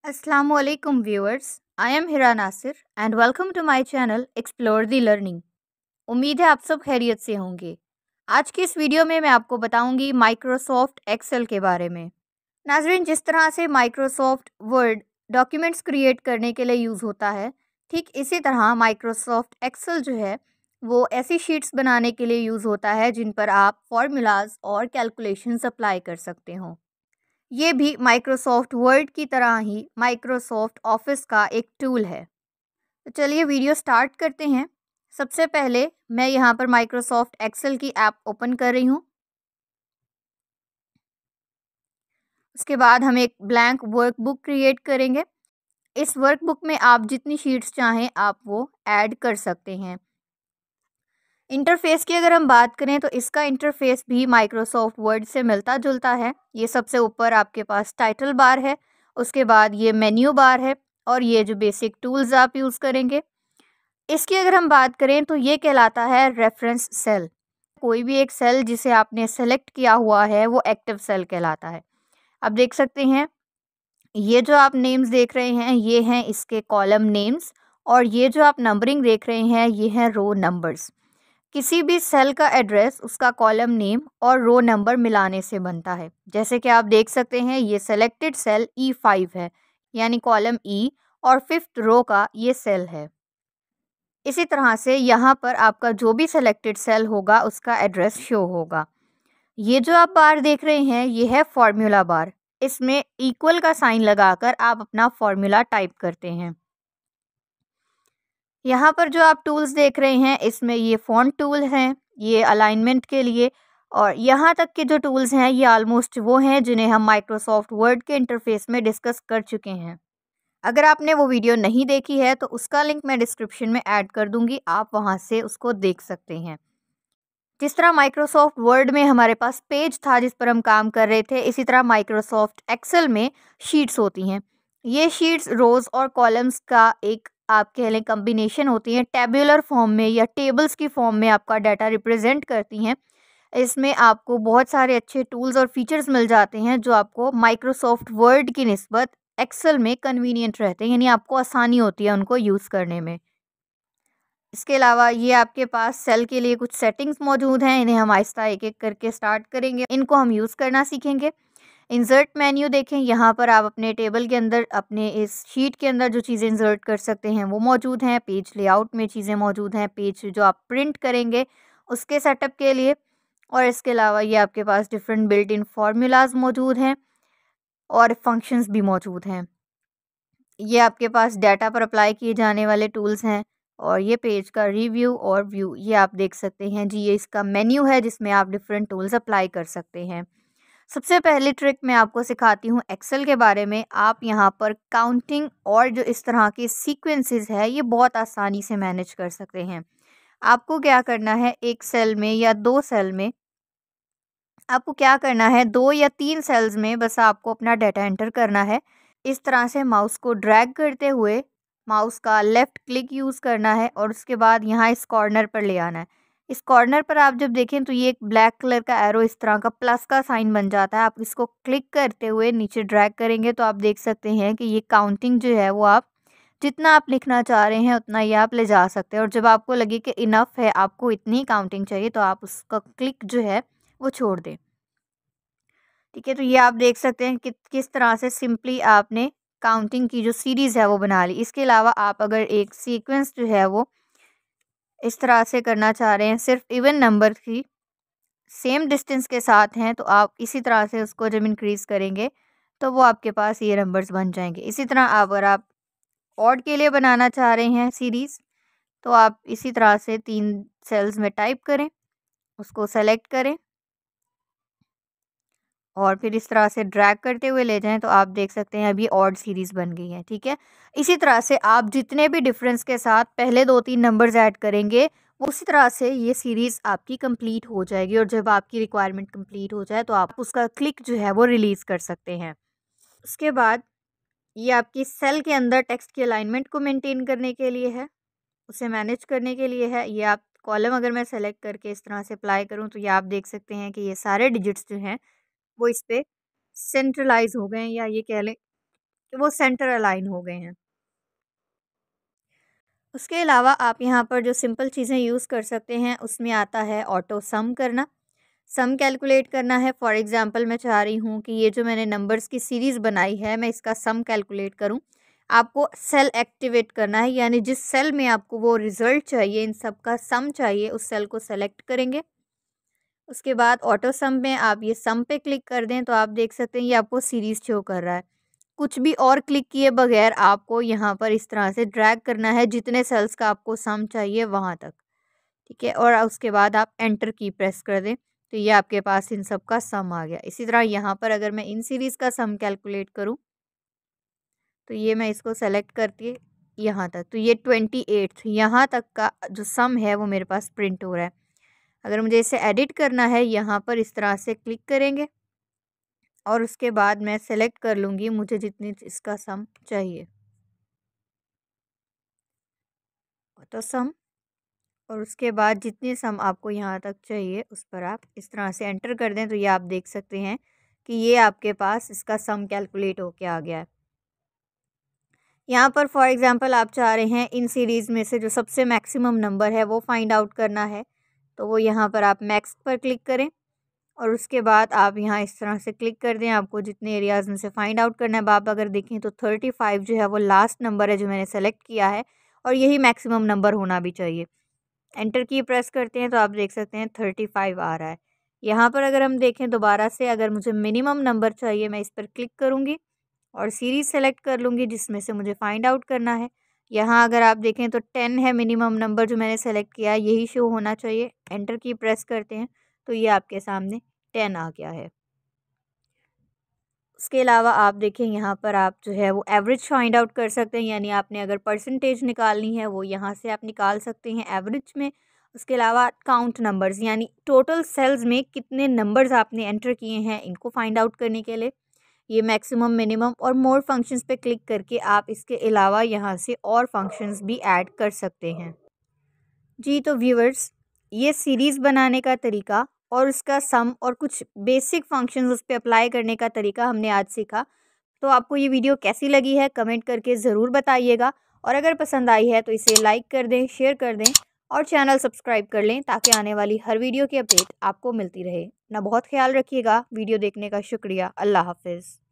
Assalamualaikum viewers, I am Hira Nasir and welcome to my channel Explore the Learning। उम्मीद है आप सब खैरियत से होंगे। आज की इस वीडियो में मैं आपको बताऊंगी माइक्रोसॉफ्ट एक्सेल के बारे में। नाजरीन, जिस तरह से माइक्रोसॉफ्ट वर्ड डॉक्यूमेंट्स क्रिएट करने के लिए यूज़ होता है, ठीक इसी तरह माइक्रोसॉफ्ट एक्सेल जो है वो ऐसी शीट्स बनाने के लिए यूज़ होता है जिन पर आप फॉर्मूलाज और कैलकुलेशंस अप्लाई कर सकते हो। ये भी माइक्रोसॉफ्ट वर्ड की तरह ही माइक्रोसॉफ्ट ऑफिस का एक टूल है। तो चलिए वीडियो स्टार्ट करते हैं। सबसे पहले मैं यहाँ पर माइक्रोसॉफ्ट एक्सेल की ऐप ओपन कर रही हूँ। उसके बाद हम एक ब्लैंक वर्कबुक क्रिएट करेंगे। इस वर्कबुक में आप जितनी शीट्स चाहें आप वो ऐड कर सकते हैं। इंटरफेस की अगर हम बात करें तो इसका इंटरफेस भी माइक्रोसॉफ्ट वर्ड से मिलता जुलता है। ये सबसे ऊपर आपके पास टाइटल बार है, उसके बाद ये मेन्यू बार है और ये जो बेसिक टूल्स आप यूज़ करेंगे। इसकी अगर हम बात करें तो ये कहलाता है रेफरेंस सेल। कोई भी एक सेल जिसे आपने सेलेक्ट किया हुआ है वो एक्टिव सेल कहलाता है। आप देख सकते हैं ये जो आप नेम्स देख रहे हैं ये हैं इसके कॉलम नेम्स और ये जो आप नंबरिंग देख रहे हैं ये हैं रो नंबर्स। किसी भी सेल का एड्रेस उसका कॉलम नेम और रो नंबर मिलाने से बनता है। जैसे कि आप देख सकते हैं ये सेलेक्टेड सेल E5 है, यानी कॉलम E और 5th रो का ये सेल है। इसी तरह से यहाँ पर आपका जो भी सेलेक्टेड सेल होगा उसका एड्रेस शो होगा। ये जो आप बार देख रहे हैं ये है फॉर्मूला बार। इसमें इक्वल का साइन लगाकर आप अपना फॉर्मूला टाइप करते हैं। यहाँ पर जो आप टूल्स देख रहे हैं इसमें ये फ़ॉन्ट टूल हैं, ये अलाइनमेंट के लिए, और यहाँ तक के जो टूल्स हैं ये ऑलमोस्ट वो हैं जिन्हें हम माइक्रोसॉफ्ट वर्ड के इंटरफेस में डिस्कस कर चुके हैं। अगर आपने वो वीडियो नहीं देखी है तो उसका लिंक मैं डिस्क्रिप्शन में ऐड कर दूँगी, आप वहाँ से उसको देख सकते हैं। जिस तरह माइक्रोसॉफ्ट वर्ड में हमारे पास पेज था जिस पर हम काम कर रहे थे, इसी तरह माइक्रोसॉफ्ट एक्सेल में शीट्स होती हैं। ये शीट्स रोज़ और कॉलम्स का एक आप कह लें कम्बिनेशन होती हैं। टेबुलर फॉर्म में या टेबल्स की फॉर्म में आपका डाटा रिप्रेजेंट करती हैं। इसमें आपको बहुत सारे अच्छे टूल्स और फीचर्स मिल जाते हैं जो आपको माइक्रोसॉफ्ट वर्ड की निस्बत एक्सेल में कन्वीनियंट रहते हैं, यानी आपको आसानी होती है उनको यूज़ करने में। इसके अलावा ये आपके पास सेल के लिए कुछ सेटिंग्स मौजूद हैं, इन्हें हम आहिस्ता एक-एक करके स्टार्ट करेंगे, इनको हम यूज़ करना सीखेंगे। इंसर्ट मेन्यू देखें, यहाँ पर आप अपने टेबल के अंदर अपने इस शीट के अंदर जो चीज़ें इंसर्ट कर सकते हैं वो मौजूद हैं। पेज लेआउट में चीज़ें मौजूद हैं, पेज जो आप प्रिंट करेंगे उसके सेटअप के लिए। और इसके अलावा ये आपके पास डिफरेंट बिल्ट इन फार्मूलाज मौजूद हैं और फंक्शंस भी मौजूद हैं। ये आपके पास डाटा पर अप्लाई किए जाने वाले टूल्स हैं। और ये पेज का रिव्यू और व्यू ये आप देख सकते हैं जी, ये इसका मेन्यू है जिसमें आप डिफरेंट टूल्स अप्लाई कर सकते हैं। सबसे पहली ट्रिक मैं आपको सिखाती हूँ एक्सेल के बारे में। आप यहाँ पर काउंटिंग और जो इस तरह के सीक्वेंसेस है ये बहुत आसानी से मैनेज कर सकते हैं। आपको क्या करना है, एक सेल में या दो सेल में आपको क्या करना है, 2 या 3 सेल्स में बस आपको अपना डाटा एंटर करना है। इस तरह से माउस को ड्रैग करते हुए माउस का लेफ़्ट क्लिक यूज़ करना है और उसके बाद यहाँ इस कॉर्नर पर ले आना है। इस कॉर्नर पर आप जब देखें तो ये एक ब्लैक कलर का एरो इस तरह का प्लस का साइन बन जाता है। आप इसको क्लिक करते हुए नीचे ड्रैग करेंगे तो आप देख सकते हैं कि ये काउंटिंग जो है वो आप जितना आप लिखना चाह रहे हैं उतना ये आप ले जा सकते हैं। और जब आपको लगे कि इनफ है, आपको इतनी काउंटिंग चाहिए, तो आप उसका क्लिक जो है वो छोड़ दें। ठीक है, तो ये आप देख सकते हैं कि किस तरह से सिंपली आपने काउंटिंग की जो सीरीज़ है वो बना ली। इसके अलावा आप अगर एक सीक्वेंस जो है वो इस तरह से करना चाह रहे हैं, सिर्फ इवन नंबर की सेम डिस्टेंस के साथ हैं, तो आप इसी तरह से उसको जब इंक्रीज़ करेंगे तो वो आपके पास ये नंबर्स बन जाएंगे। इसी तरह अगर आप ऑड के लिए बनाना चाह रहे हैं सीरीज़, तो आप इसी तरह से 3 सेल्स में टाइप करें, उसको सेलेक्ट करें और फिर इस तरह से ड्रैग करते हुए ले जाएँ तो आप देख सकते हैं अभी ऑड सीरीज़ बन गई है, ठीक है। इसी तरह से आप जितने भी डिफरेंस के साथ पहले 2-3 नंबर्स ऐड करेंगे, उसी तरह से ये सीरीज़ आपकी कंप्लीट हो जाएगी। और जब आपकी रिक्वायरमेंट कंप्लीट हो जाए तो आप उसका क्लिक जो है वो रिलीज़ कर सकते हैं। उसके बाद ये आपकी सेल के अंदर टेक्स्ट की अलाइनमेंट को मेंटेन करने के लिए है, उसे मैनेज करने के लिए है। ये आप कॉलम अगर मैं सेलेक्ट करके इस तरह से अप्लाई करूँ तो ये आप देख सकते हैं कि ये सारे डिजिट्स जो हैं वो इस पे सेंट्रलाइज़ हो गए हैं, या ये कह लें कि वो सेंटर अलाइन हो गए हैं। उसके अलावा आप यहाँ पर जो सिंपल चीज़ें यूज़ कर सकते हैं उसमें आता है ऑटो सम करना। सम कैलकुलेट करना है। फॉर एग्ज़ाम्पल मैं चाह रही हूँ कि ये जो मैंने नंबर्स की सीरीज़ बनाई है मैं इसका सम कैलकुलेट करूँ। आपको सेल एक्टिवेट करना है, यानी जिस सेल में आपको वो रिज़ल्ट चाहिए, इन सब का सम चाहिए, उस सेल को सेलेक्ट करेंगे। उसके बाद ऑटो सम में आप ये सम पे क्लिक कर दें तो आप देख सकते हैं ये आपको सीरीज़ शो कर रहा है। कुछ भी और क्लिक किए बगैर आपको यहाँ पर इस तरह से ड्रैग करना है जितने सेल्स का आपको सम चाहिए वहाँ तक, ठीक है। और उसके बाद आप एंटर की प्रेस कर दें तो ये आपके पास इन सब का सम आ गया। इसी तरह यहाँ पर अगर मैं इन सीरीज़ का सम कैलकुलेट करूँ तो ये मैं इसको सेलेक्ट करके यहाँ तक, तो ये 28 यहाँ तक का जो सम है वो मेरे पास प्रिंट हो रहा है। अगर मुझे इसे एडिट करना है यहाँ पर इस तरह से क्लिक करेंगे और उसके बाद मैं सेलेक्ट कर लूँगी मुझे जितनी इसका सम चाहिए, तो सम, और उसके बाद जितनी सम आपको यहाँ तक चाहिए उस पर आप इस तरह से एंटर कर दें तो ये आप देख सकते हैं कि ये आपके पास इसका सम कैलकुलेट होके आ गया है। यहाँ पर फॉर एग्ज़ाम्पल आप चाह रहे हैं इन सीरीज़ में से जो सबसे मैक्सिमम नंबर है वो फाइंड आउट करना है, तो वो यहाँ पर आप मैक्स पर क्लिक करें और उसके बाद आप यहाँ इस तरह से क्लिक कर दें। आपको जितने एरियाज़ में से फाइंड आउट करना है, आप अगर देखें तो 35 जो है वो लास्ट नंबर है जो मैंने सेलेक्ट किया है और यही मैक्सिमम नंबर होना भी चाहिए। एंटर की प्रेस करते हैं तो आप देख सकते हैं 35 आ रहा है। यहाँ पर अगर हम देखें दोबारा से, अगर मुझे मिनिमम नंबर चाहिए मैं इस पर क्लिक करूँगी और सीरीज़ सेलेक्ट कर लूँगी जिसमें से मुझे फाइंड आउट करना है। यहाँ अगर आप देखें तो 10 है मिनिमम नंबर जो मैंने सेलेक्ट किया है, यही शो होना चाहिए। एंटर की प्रेस करते हैं तो ये आपके सामने 10 आ गया है। उसके अलावा आप देखें यहाँ पर आप जो है वो एवरेज फाइंड आउट कर सकते हैं, यानी आपने अगर परसेंटेज निकालनी है वो यहाँ से आप निकाल सकते हैं एवरेज में। उसके अलावा काउंट नंबर्स, यानी टोटल सेल्स में कितने नंबर्स आपने एंटर किए हैं इनको फाइंड आउट करने के लिए ये मैक्सिमम, मिनिमम और मोर फंक्शंस पे क्लिक करके आप इसके अलावा यहाँ से और फंक्शंस भी ऐड कर सकते हैं। जी तो व्यूअर्स, ये सीरीज़ बनाने का तरीका और उसका सम और कुछ बेसिक फंक्शंस उस पे अप्लाई करने का तरीका हमने आज सीखा। तो आपको ये वीडियो कैसी लगी है कमेंट करके ज़रूर बताइएगा, और अगर पसंद आई है तो इसे लाइक कर दें, शेयर कर दें और चैनल सब्सक्राइब कर लें ताकि आने वाली हर वीडियो की अपडेट आपको मिलती रहे। अपना बहुत ख्याल रखिएगा। वीडियो देखने का शुक्रिया। अल्लाह हाफ़िज़।